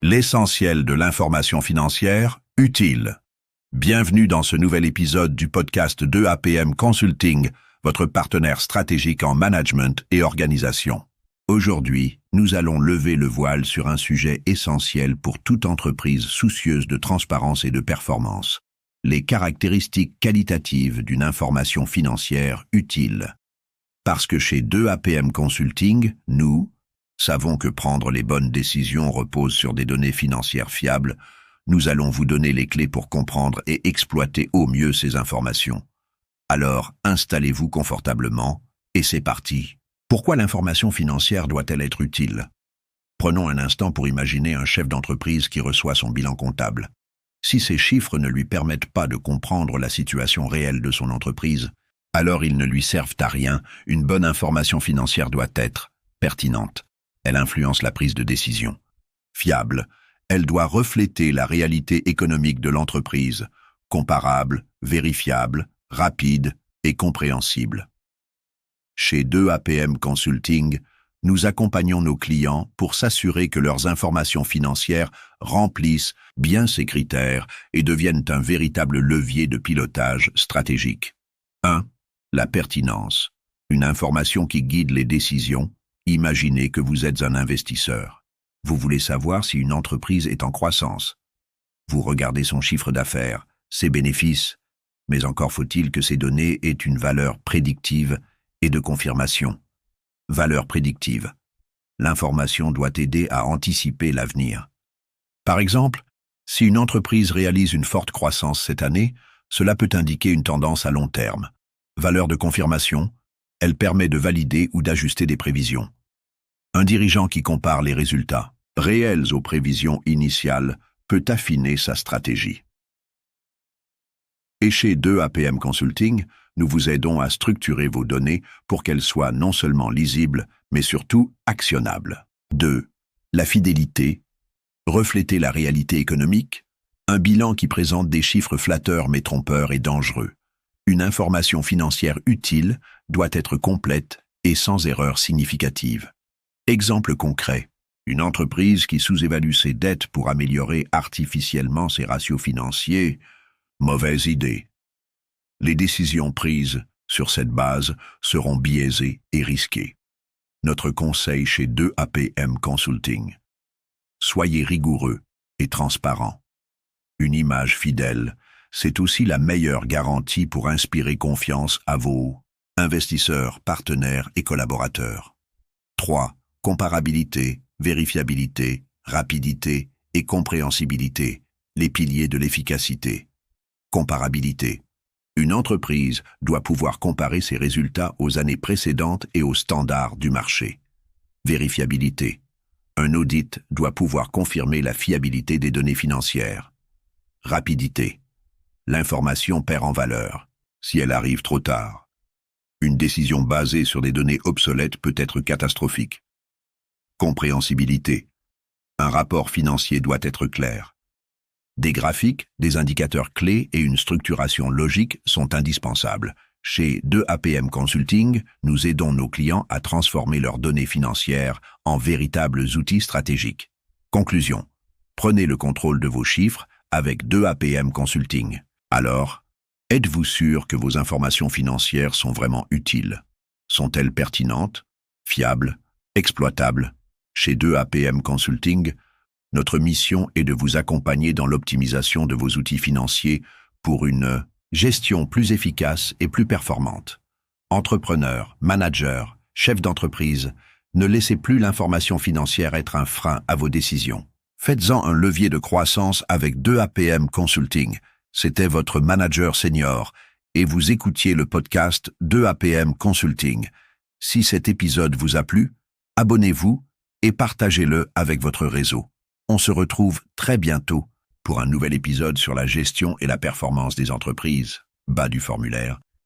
L'essentiel de l'information financière utile. Bienvenue dans ce nouvel épisode du podcast 2APM Consulting, votre partenaire stratégique en management et organisation. Aujourd'hui, nous allons lever le voile sur un sujet essentiel pour toute entreprise soucieuse de transparence et de performance. Les caractéristiques qualitatives d'une information financière utile. Parce que chez 2APM Consulting, nous savons que prendre les bonnes décisions repose sur des données financières fiables, nous allons vous donner les clés pour comprendre et exploiter au mieux ces informations. Alors, installez-vous confortablement, et c'est parti. Pourquoi l'information financière doit-elle être utile? Prenons un instant pour imaginer un chef d'entreprise qui reçoit son bilan comptable. Si ces chiffres ne lui permettent pas de comprendre la situation réelle de son entreprise, alors ils ne lui servent à rien. Une bonne information financière doit être pertinente. Elle influence la prise de décision. Fiable, elle doit refléter la réalité économique de l'entreprise, comparable, vérifiable, rapide et compréhensible. Chez 2APM Consulting, nous accompagnons nos clients pour s'assurer que leurs informations financières remplissent bien ces critères et deviennent un véritable levier de pilotage stratégique. 1. La pertinence. Une information qui guide les décisions. Imaginez que vous êtes un investisseur. Vous voulez savoir si une entreprise est en croissance. Vous regardez son chiffre d'affaires, ses bénéfices, mais encore faut-il que ces données aient une valeur prédictive et de confirmation. Valeur prédictive. L'information doit aider à anticiper l'avenir. Par exemple, si une entreprise réalise une forte croissance cette année, cela peut indiquer une tendance à long terme. Valeur de confirmation. Elle permet de valider ou d'ajuster des prévisions. Un dirigeant qui compare les résultats réels aux prévisions initiales peut affiner sa stratégie. Et chez 2APM Consulting, nous vous aidons à structurer vos données pour qu'elles soient non seulement lisibles, mais surtout actionnables. 2. La fidélité. Refléter la réalité économique. Un bilan qui présente des chiffres flatteurs mais trompeurs est dangereux. Une information financière utile doit être complète et sans erreur significative. Exemple concret, une entreprise qui sous-évalue ses dettes pour améliorer artificiellement ses ratios financiers, mauvaise idée. Les décisions prises sur cette base seront biaisées et risquées. Notre conseil chez 2APM Consulting. Soyez rigoureux et transparent. Une image fidèle, c'est aussi la meilleure garantie pour inspirer confiance à vos investisseurs, partenaires et collaborateurs. 3. Comparabilité, vérifiabilité, rapidité et compréhensibilité, les piliers de l'efficacité. Comparabilité. Une entreprise doit pouvoir comparer ses résultats aux années précédentes et aux standards du marché. Vérifiabilité. Un audit doit pouvoir confirmer la fiabilité des données financières. Rapidité. L'information perd en valeur si elle arrive trop tard. Une décision basée sur des données obsolètes peut être catastrophique. Compréhensibilité. Un rapport financier doit être clair. Des graphiques, des indicateurs clés et une structuration logique sont indispensables. Chez 2APM Consulting, nous aidons nos clients à transformer leurs données financières en véritables outils stratégiques. Conclusion. Prenez le contrôle de vos chiffres avec 2APM Consulting. Alors, êtes-vous sûr que vos informations financières sont vraiment utiles? Sont-elles pertinentes, fiables, exploitables? Chez 2APM Consulting, notre mission est de vous accompagner dans l'optimisation de vos outils financiers pour une gestion plus efficace et plus performante. Entrepreneurs, managers, chefs d'entreprise, ne laissez plus l'information financière être un frein à vos décisions. Faites-en un levier de croissance avec 2APM Consulting. C'était votre manager senior et vous écoutiez le podcast 2APM Consulting. Si cet épisode vous a plu, abonnez-vous et partagez-le avec votre réseau. On se retrouve très bientôt pour un nouvel épisode sur la gestion et la performance des entreprises. Bas du formulaire.